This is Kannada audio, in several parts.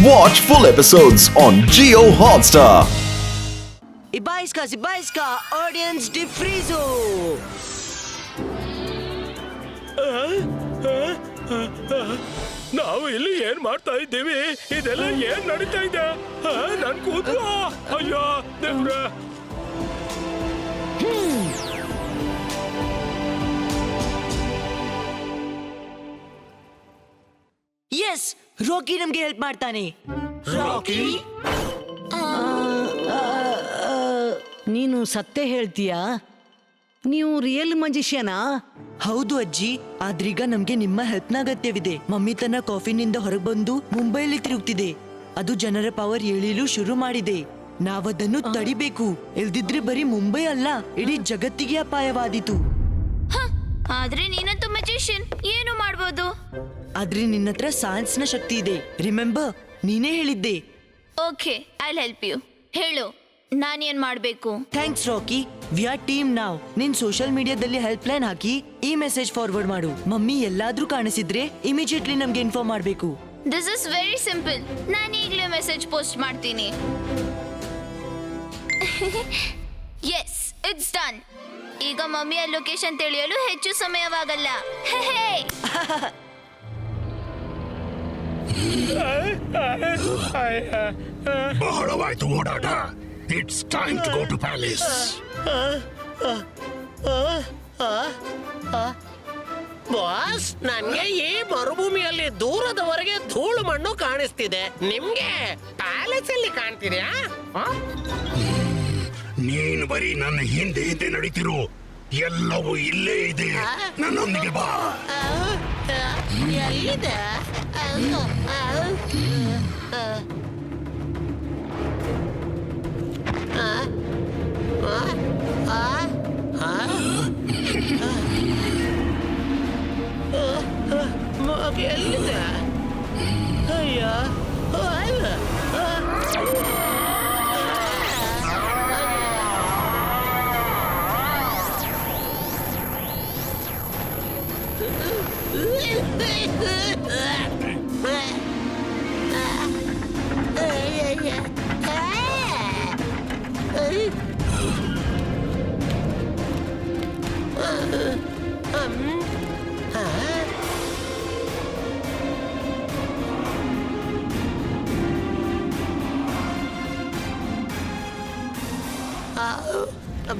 Watch full episodes on Jio Hotstar. Ibaiska, audience defrizo. ನಾವು ಇಲ್ಲಿ ಏನ್ ಮಾಡ್ತಾ ಇದ್ದೀವಿ? ಇದೆಲ್ಲ ಏನ್ ನಡೀತಾ ಇದೆ? ನನ್ ಕೂದಲು ಅಯ್ಯೋ ದೇವ್ರ. ಎಸ್, ರಾಕಿ ನಮ್ಗೆ ಹೆಲ್ಪ್ ಮಾಡ್ತಾನೆ. ರಾಕಿ, ನೀನು ಸತ್ಯ ಹೇಳ್ತೀಯಾ? ನೀವು ರಿಯಲ್ ಮಜಿಷಿಯನಾ? ಹೌದು ಅಜ್ಜಿ, ಆದ್ರೀಗ ನಮ್ಗೆ ನಿಮ್ಮ ಹೆಲ್ಪ್ನ ಅಗತ್ಯವಿದೆ. ಮಮ್ಮಿ ತನ್ನ ಕಾಫಿನಿಂದ ಹೊರಗೆ ಬಂದು ಮುಂಬೈಲಿ ತಿರುಗ್ತಿದೆ. ಅದು ಜನರ ಪವರ್ ಎಳಿಲು ಶುರು ಮಾಡಿದೆ. ನಾವದನ್ನು ತಡಿಬೇಕು. ಇಲ್ದಿದ್ರೆ ಬರೀ ಮುಂಬೈ ಅಲ್ಲ, ಇಡೀ ಜಗತ್ತಿಗೆ ಅಪಾಯವಾದೀತು. ಆದ್ರೆ ನೀನಂತೂ ಮ್ಯಾಜಿಷಿಯನ್, ಏನು ಮಾಡ್ಬೋದು? ಆದ್ರೆ ನಿನ್ನತ್ರ ಸೈನ್ಸ್ ನ ಶಕ್ತಿ ಇದೆ. ರಿಮೆಂಬರ್, ನೀನೇ ಹೇಳಿದ್ದೆ. Okay, I help you. ಹೇಳು, ನಾನೇನ್ ಮಾಡ್ಬೇಕು? Thanks Rocky, we are team ನಾವ್. ನೀನ್ ಸೋಷಿಯಲ್ ಮೀಡಿಯಾದಲ್ಲಿ ಹೆಲ್ಪ್ ಲೈನ್ ಹಾಕಿ ಈ ಮೆಸೇಜ್ ಫಾರ್ವರ್ಡ್ ಮಾಡು. ಮಮ್ಮಿ ಎಲ್ಲಾದ್ರೂ ಕಾಣಿಸಿದ್ರೆ ಇಮಿಡಿಯೇಟ್ಲಿ ನಮ್ಗೆ ಇನ್ಫಾರ್ಮ್ ಮಾಡ್ಬೇಕು. This is very simple. ನಾನು ಈಗಲೇ ಮೆಸೇಜ್ ಪೋಸ್ಟ್ ಮಾಡ್ತೀನಿ. Yes, it's done. ಈಗ ಮಮ್ಮಿಯ ಲೊಕೇಶನ್ ತಿಳಿಯಲು ಹೆಚ್ಚು ಸಮಯವಾಗಲ್ಲ. ಬಹಳವಾಯ್ತು ಓಡಾಟ. It's time to go to palace. Boss, ನನ್ಗೆ ಈ ಮರುಭೂಮಿಯಲ್ಲಿ ದೂರದವರೆಗೆ ಧೂಳು ಮಣ್ಣು ಕಾಣಿಸ್ತಿದೆ. ನಿಮ್ಗೆ ಪ್ಯಾಲೇಸ್ ಅಲ್ಲಿ ಕಾಣ್ತಿದ್ಯಾ? ನೀನು ಬರೀ ನನ್ನ ಹಿಂದೆ ಹಿಂದೆ ನಡೀತಿರು. ಎಲ್ಲವೂ ಇಲ್ಲೇ ಇದೆ. ನನ್ನೊಂದಿಗೆ ಬಾ. ಎಲ್ಲಿದೆ? ಎಲ್ಲಿದೆ? ಅಯ್ಯ,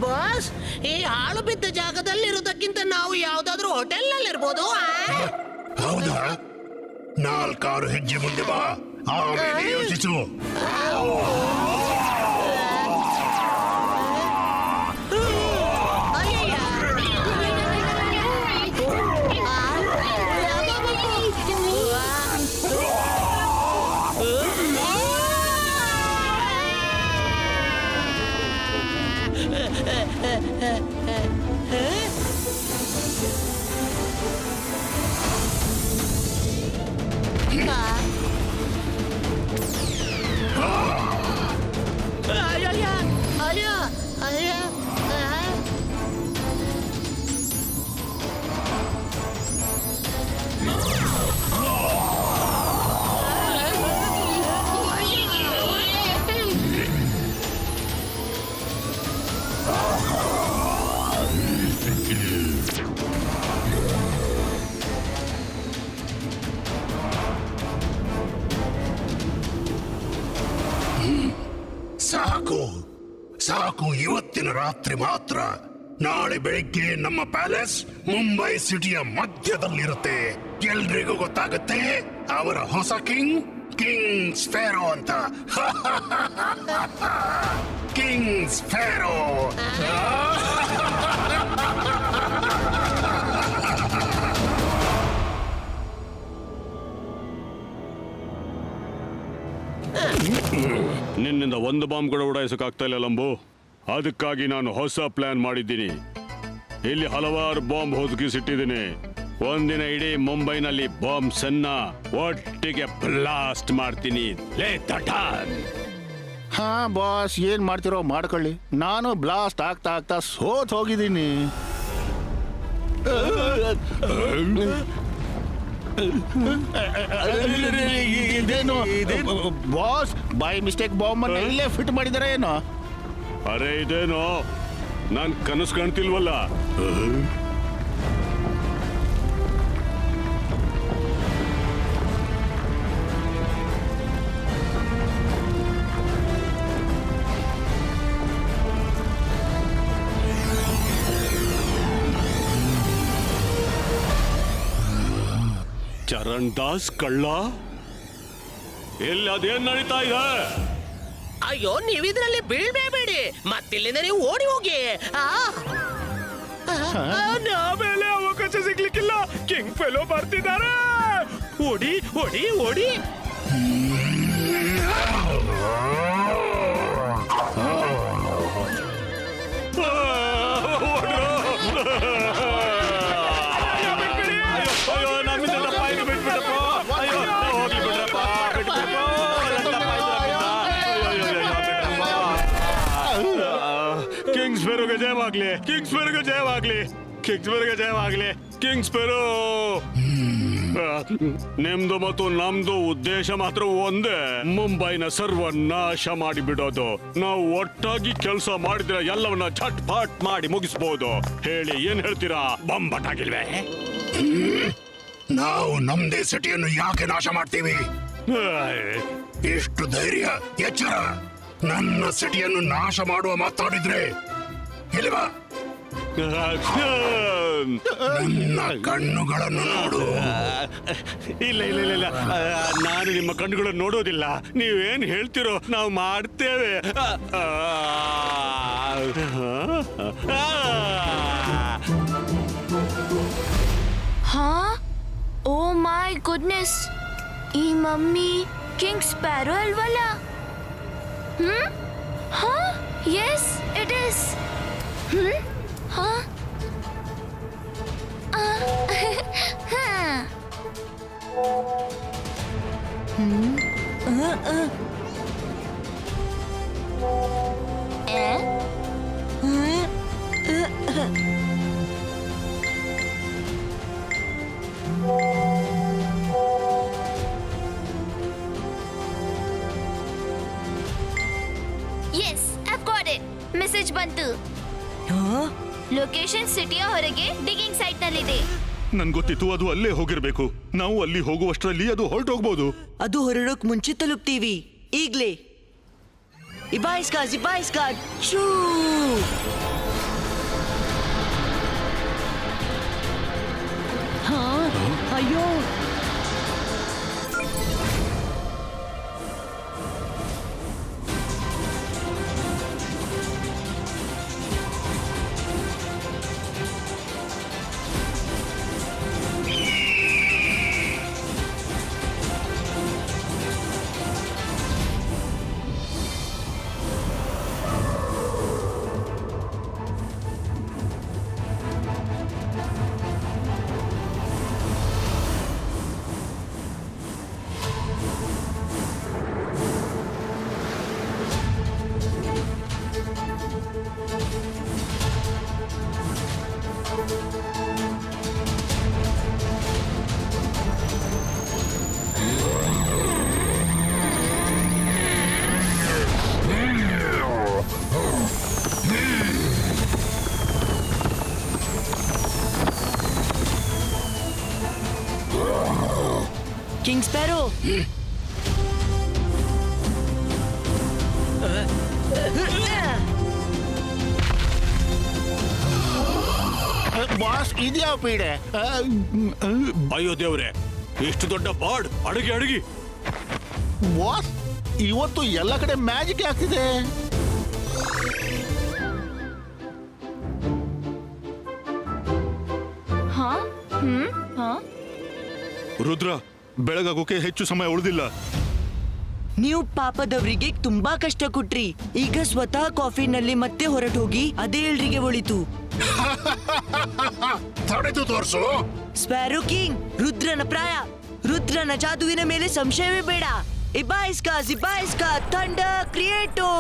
ಬಾಸ್, ಈ ಹಾಳು ಬಿದ್ದ ಜಾಗದಲ್ಲಿರೋದಕ್ಕಿಂತ ನಾವು ಯಾವ್ದಾದ್ರು ಹೋಟೆಲ್ ನಲ್ಲಿ ಇರ್ಬೋದು. ಹೌದಾ? 4 ಹೆಜ್ಜೆ ಮುಂದೆ ಬಾ, ಆಮೇಲೆ ಯೋಚಿಸು. ಸಾಕು, ಇವತ್ತಿನ ರಾತ್ರಿ ಮಾತ್ರ. ನಾಳೆ ಬೆಳಿಗ್ಗೆ ನಮ್ಮ ಪ್ಯಾಲೇಸ್ ಮುಂಬೈ ಸಿಟಿಯ ಮಧ್ಯದಲ್ಲಿರುತ್ತೆ. ಎಲ್ರಿಗೂ ಗೊತ್ತಾಗುತ್ತೆ ಅವರ ಹೊಸ ಕಿಂಗ್ ಸ್ಫೇರೋ ಅಂತ. ಕಿಂಗ್ ಸ್ಫೇರೋ. ನಿನ್ನಿಂದ ಒಂದು ಬಾಂಬ್ ಕೂಡ ಉಡಾಯಿಸಕ್ಕಾಗ್ತಾ ಇಲ್ಲ ಲಂಬು. ಅದಕ್ಕಾಗಿ ನಾನು ಹೊಸ ಪ್ಲಾನ್ ಮಾಡಿದ್ದೀನಿ. ಇಲ್ಲಿ ಹಲವಾರು ಬಾಂಬ್ ಹೊದಗಿಸಿಟ್ಟಿದ್ದೀನಿ. ಒಂದಿನ ಇಡೀ ಮುಂಬೈನಲ್ಲಿ ಬಾಂಬ್ಸ್ ಅನ್ನ ಒಟ್ಟಿಗೆ ಬ್ಲಾಸ್ಟ್ ಮಾಡ್ತೀನಿ. ಹಾ ಬಾಸ್, ಏನ್ ಮಾಡ್ತಿರೋ ಮಾಡ್ಕೊಳ್ಳಿ. ನಾನು ಬ್ಲಾಸ್ಟ್ ಆಗ್ತಾ ಆಗ್ತಾ ಸೋತ್ ಹೋಗಿದ್ದೀನಿ. ಇದೇನು ಬಾಸ್ ಬೈ ಮಿಸ್ಟೇಕ್ ಬಾಂಬ್ ಅನ್ನ ಇಲ್ಲೇ ಫಿಟ್ ಮಾಡಿದಾರೆ ಏನು? ಅರೆ ಇದೇನೋ ನಾನ್ ಕನಸು ಕಾಣ್ತಿಲ್ವಲ್ಲ. ಚರಣ್ ದಾಸ್ ಕಳ್ಳ ಎಲ್ಲಿ ಅದೇನ್ ನಡೀತಾ ಇದೆ? ಅಯ್ಯೋ ನೀವಿದ್ರಲ್ಲಿ ಬೀಳ್ಬೇಡಿ, ಮತ್ತಿಲ್ಲಿಂದ ನೀವು ಓಡಿ ಹೋಗಿ. ಆಮೇಲೆ ಅವಕಾಶ ಸಿಗ್ಲಿಕ್ಕಿಲ್ಲ. ಕಿಂಗ್ ಫೆಲೋ ಬರ್ತಿದ್ದಾರೆ. ಓಡಿ ಓಡಿ ಓಡಿ. Kings ಫೆರೋಗೆ ಜಯವಾಗ್ಲಿ, Kings ಫೆರೋಗೆ ಜಯವಾಗ್ಲಿ, Kings ಫೆರೋಗೆ ಜಯವಾಗ್ಲಿ, Kings ಫೆರೋ. ನಿಮ್ದು ಮತ್ತು ನಮ್ದು ಉದ್ದೇಶ ಮಾತ್ರ ಒಂದೇ, ಮುಂಬೈನ ಸರ್ವನಾಶ ಮಾಡಿಬಿಡೋದು. ನಾವು ಒಟ್ಟಾಗಿ ಕೆಲಸ ಮಾಡಿದ್ರೆ ಎಲ್ಲವನ್ನ ಝಟ್ ಫಟ್ ಮಾಡಿ ಮುಗಿಸ್ಬೋದು. ಹೇಳಿ, ಏನ್ ಹೇಳ್ತೀರಾ? ಬೊಂಬಟಾಗಿಲ್ವೇ? ನಾವು ನಮ್ದೇ ಸಿಟಿಯನ್ನು ಯಾಕೆ ನಾಶ ಮಾಡ್ತೀವಿ? ಎಷ್ಟು ಧೈರ್ಯ, ಎಚ್ಚರ! ನನ್ನ ಸಿಟಿಯನ್ನು ನಾಶ ಮಾಡುವ ಮಾತಾಡಿದ್ರೆ ಇಲ್ವಾ? ನನ್ನ ಕಣ್ಣುಗಳನ್ನು ನೋಡು. ಇಲ್ಲ ಇಲ್ಲ ಇಲ್ಲ ಇಲ್ಲ, ನಾನು ನಿಮ್ಮ ಕಣ್ಣುಗಳನ್ನು ನೋಡೋದಿಲ್ಲ. ನೀವೇನ್ ಹೇಳ್ತಿರೋ ನಾವು ಮಾಡ್ತೇವೆ. ಹಾ, ಓ ಮೈ ಗುಡ್ನೆಸ್, ಈ ಮಮ್ಮಿ ಕಿಂಗ್ ಸ್ಪ್ಯಾರೋ ಅಲ್ವಲ್ಲ? ಹಾ, ಎಸ್ ಇಟ್ ಇಸ್. ಹಾ, yes, I've got it. Message ಬಂತು. ಲೊಕೇಶನ್ ಸಿಟಿಯ ಹೊರಗೆ ಡಿಗಿಂಗ್ ಸೈಟ್ ನಲ್ಲಿದೆ. ನನ್ ಗೊತ್ತಿತ್ತು ಅದು ಅಲ್ಲೇ ಹೋಗಿರ್ಬೇಕು. ನಾವು ಅಲ್ಲಿ ಹೋಗುವಷ್ಟರಲ್ಲಿ ಅದು ಹೊರಟೋಗ್ಬೋದು. ಅದು ಹೊರಡೋಕ್ ಮುಂಚೆ ತಲುಪ್ತೀವಿ. ಈಗ್ಲೇ ಇಬಾಯಿಸ್ಕಾಡ್ ಶೂ. ಹಾ, ಅಯ್ಯೋ ಕಿಂಗ್ ಸ್ಪ್ಯಾರೋ, ಬಾಸ್ ಇದ್ಯಾವ ಪೀಡೆ? ಅಯ್ಯೋ ದೇವ್ರೆ, ಎಷ್ಟು ದೊಡ್ಡ ಬಾಡ್! ಅಡಗಿ ಅಡಗಿ. ಬಾಸ್ ಇವತ್ತು ಎಲ್ಲ ಕಡೆ ಮ್ಯಾಜಿಕ್ ಆಗ್ತಿದೆ. ಹಾ, ಹಾ, ರುದ್ರ, ಬೆಳಗಾಗೋಕೆ ಹೆಚ್ಚು ಸಮಯ ಉಳಿದಿಲ್ಲ. ನೀವು ಪಾಪದವರಿಗೆ ತುಂಬಾ ಕಷ್ಟ ಕೊಟ್ರಿ. ಈಗ ಸ್ವತಃ ಕಾಫಿನಲ್ಲಿ ಮತ್ತೆ ಹೊರಟೋಗಿ ಅದೇ ಎಲ್ರಿಗೆ ಒಳಿತು. ತಡೆದು ತೋರಿಸು. ಸ್ಪ್ಯಾರೋ ಕಿಂಗ್, ರುದ್ರನ ಪ್ರಾಯ, ರುದ್ರನ ಜಾದುವಿನ ಮೇಲೆ ಸಂಶಯವೇ ಬೇಡ. ಇಬಾಯಿಸ್ಕಾ ಥಂಡರ್ ಕ್ರಿಯೇಟೋ.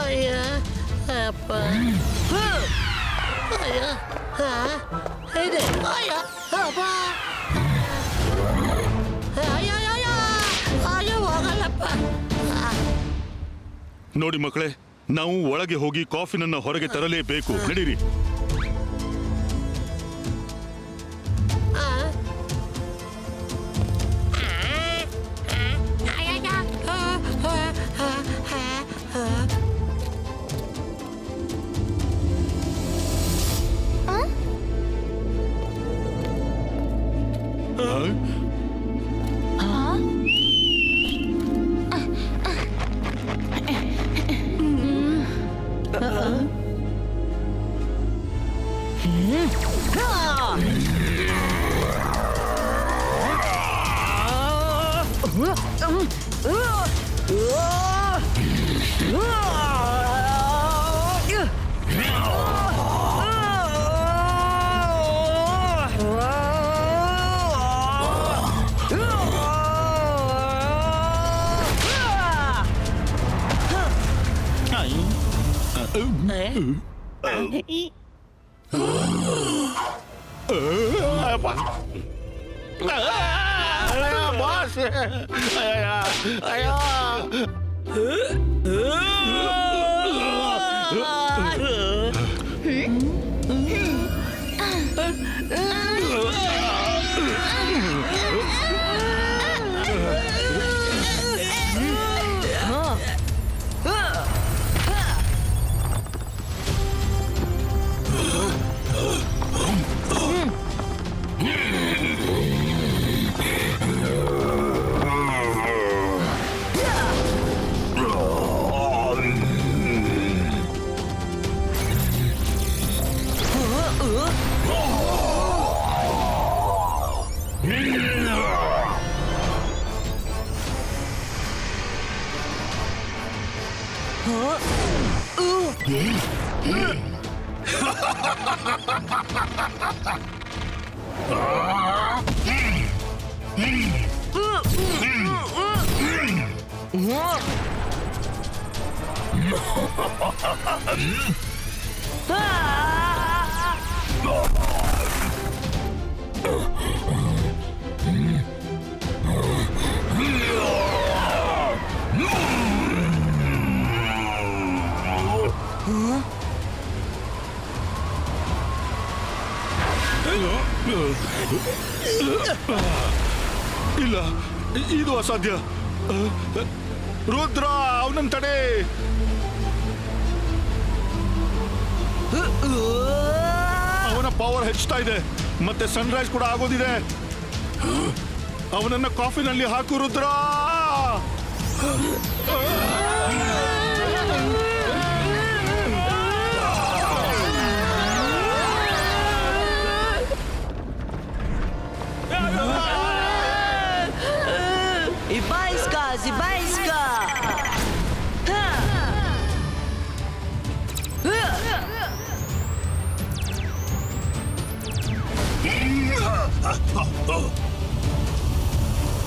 ಅಯ್ಯ ಅಪ್ಪ ಅಯ್ಯ ಇದೆ ಅಯ್ಯ ಅಪ್ಪ ಅಯ್ಯ ಅಯ್ಯ ಅಯ್ಯ ಹೋಗಲ್ಲಪ್ಪ. ನೋಡಿ ಮಕ್ಕಳೇ, ನಾವು ಒಳಗೆ ಹೋಗಿ ಕಾಫಿನನ್ನ ಹೊರಗೆ ತರಲೇಬೇಕು. ನಡೀರಿ. ಬಾಸ್ ಅಯ್ಯೋ ಇಲ್ಲ, ಇದು ಅಸಾಧ್ಯ. ರುದ್ರ, ಅವನನ್ನ ತಡೆ. ಅವನ ಪವರ್ ಹೆಚ್ಚುತ್ತಾ ಇದೆ, ಮತ್ತೆ ಸನ್ರೈಸ್ ಕೂಡ ಆಗೋದಿದೆ. ಅವನನ್ನ ಕಾಫಿನಲ್ಲಿ ಹಾಕು ರುದ್ರ. Zibaiska!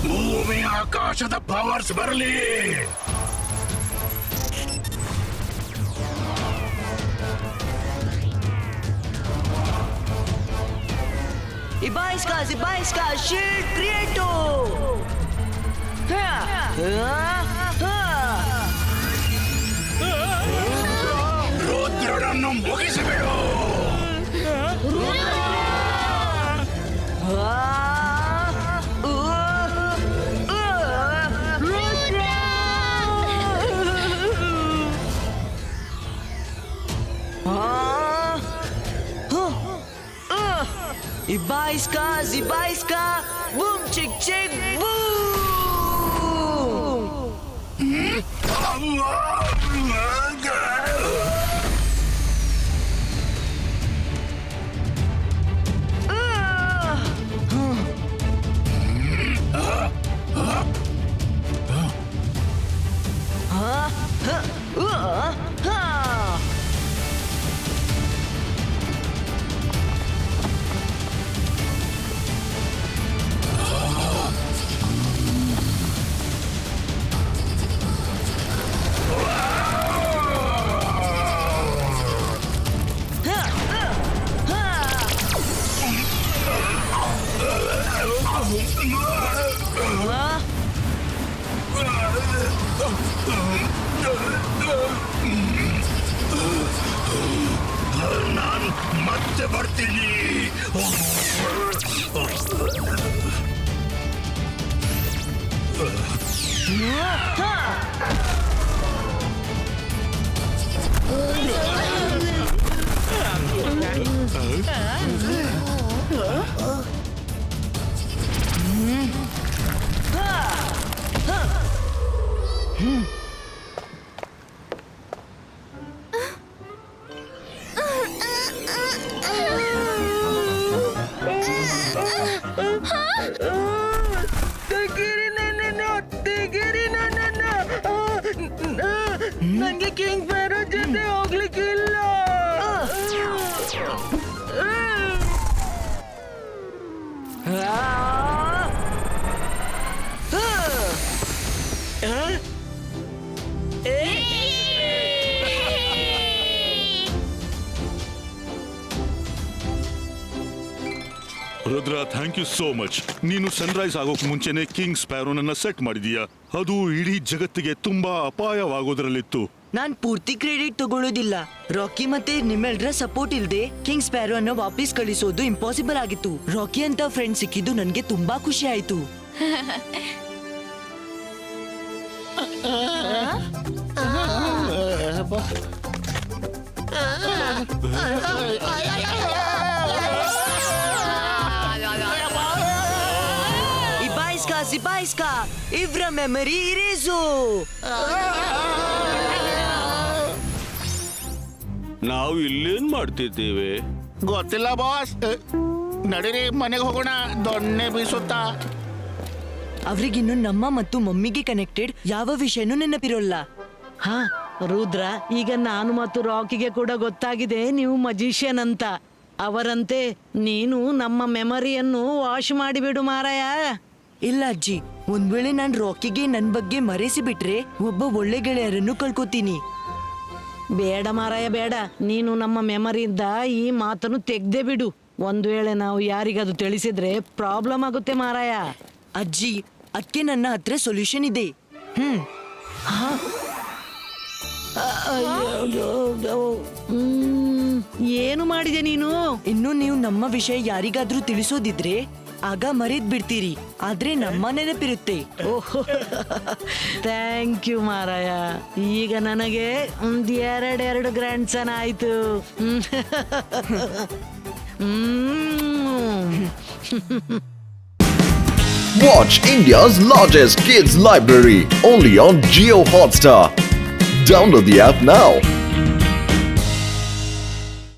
ಭೂಮಿ ಆಕಾಶದ ಪವರ್ಸ್ ಬರಲಿ. Zibaiska, shield creato! ರುದ್ರನನ್ನು ಮುಗಿಸಿಬಿಡು. Ibaiska, Zibaiska, boom, chick, chick, boom! ನಾನ್ ಮತ್ತೆ ಬರ್ತೀನಿ. ನಂಗೆ ಕಿಂಗ್ ಫೇರೋ ಜೊತೆ ಹೋಗ್ಲಿಕ್ಕಿಲ್ಲ. Rudra, thank you so much. ನೀನು ಸನ್ರೈಸ್ ಆಗೋಕ್ ಮುಂಚೆನೆ ಕಿಂಗ್ ಸ್ಪ್ಯಾರೋನನ್ನ ಸೆಟ್ ಮಾಡಿದೀಯ. ಅದು ಇಡೀ ಜಗತ್ತಿಗೆ ತುಂಬಾ ಅಪಾಯವಾಗೋದ್ರಲ್ಲಿತ್ತು. ನಾನ್ ಪೂರ್ತಿ ಕ್ರೆಡಿಟ್ ತಗೊಳ್ಳೋದಿಲ್ಲ. ರಾಕಿ ಮತ್ತೆ ನಿಮ್ಮೆಲ್ರ ಸಪೋರ್ಟ್ ಇಲ್ದೆ ಕಿಂಗ್ ಸ್ಪ್ಯಾರೋ ಅನ್ನ ವಾಪಸ್ ಕಳಿಸೋದು ಇಂಪಾಸಿಬಲ್ ಆಗಿತ್ತು. ರಾಕಿ ಅಂತ ಫ್ರೆಂಡ್ ಸಿಕ್ಕಿದ್ದು ನನ್ಗೆ ತುಂಬಾ ಖುಷಿ ಆಯ್ತು. Zibaiska, Ivra memory ಇರೇಸು. ನಾವು ಇಲ್ಲೇನ್ ಮಾಡ್ತಿದ್ದೇವೆ? ಗೊತ್ತಿಲ್ಲ ಬಾಸ್. ನಡೀರಿ ಮನೆಗೆ ಹೋಗೋಣ, ದೊಣ್ಣೆ ಬೀಸುತ್ತಾ. ಅವ್ರಿಗಿನ್ನು ನಮ್ಮ ಮತ್ತು ಮಮ್ಮಿಗೆ ಕನೆಕ್ಟೆಡ್ ಯಾವ ವಿಷಯನೂ ನೆನಪಿರೋಲ್ಲ. ಹಾ ರುದ್ರ, ಈಗ ನಾನು ಮತ್ತು ರಾಕಿಗೆ ಕೂಡ ಗೊತ್ತಾಗಿದೆ ನೀವು ಮಜಿಷಿಯನ್ ಅಂತ. ಅವರಂತೆ ನೀನು ನಮ್ಮ ಮೆಮರಿಯನ್ನು ವಾಶ್ ಮಾಡಿಬಿಡು ಮಾರಾಯ. ಇಲ್ಲ ಅಜ್ಜಿ, ಒಂದ್ ವೇಳೆ ನಾನ್ ರಾಕಿಗೆ ನನ್ ಬಗ್ಗೆ ಮರೆಸಿ ಬಿಟ್ರೆ ಒಬ್ಬ ಒಳ್ಳೆ ಗೆಳೆಯರನ್ನು ಕಳ್ಕೊತೀನಿ. ಬೇಡ ಮಾರಾಯ ಬೇಡ, ನೀನು ನಮ್ಮ ಮೆಮರಿಯಿಂದ ಈ ಮಾತನ್ನು ತೆಗ್ದೇ ಬಿಡು. ಒಂದ್ ವೇಳೆ ನಾವು ಯಾರಿಗದು ತಿಳಿಸಿದ್ರೆ ಪ್ರಾಬ್ಲಮ್ ಆಗುತ್ತೆ ಮಾರಾಯ. ಅಜ್ಜಿ, ಅದಕ್ಕೆ ನನ್ನ ಹತ್ರ ಸೊಲ್ಯೂಷನ್ ಇದೆ. ಏನು ಮಾಡಿದೆ ನೀನು? ಇನ್ನು ನೀವು ನಮ್ಮ ವಿಷಯ ಯಾರಿಗಾದ್ರೂ ತಿಳಿಸೋದಿದ್ರೆ ಆಗ ಮರೆತ್ ಬಿಡ್ತೀರಿ, ಆದ್ರೆ ನಮ್ಮ ನೆನಪಿರುತ್ತೆ. ಥ್ಯಾಂಕ್ ಯು ಮಾರಾಯ. ಈಗ ನನಗೆ ಎರಡು ಗ್ರ್ಯಾಂಡ್ ಸನ್ ಆಯ್ತು. Watch India's largest kids library only on Jio Hotstar. Download the app now.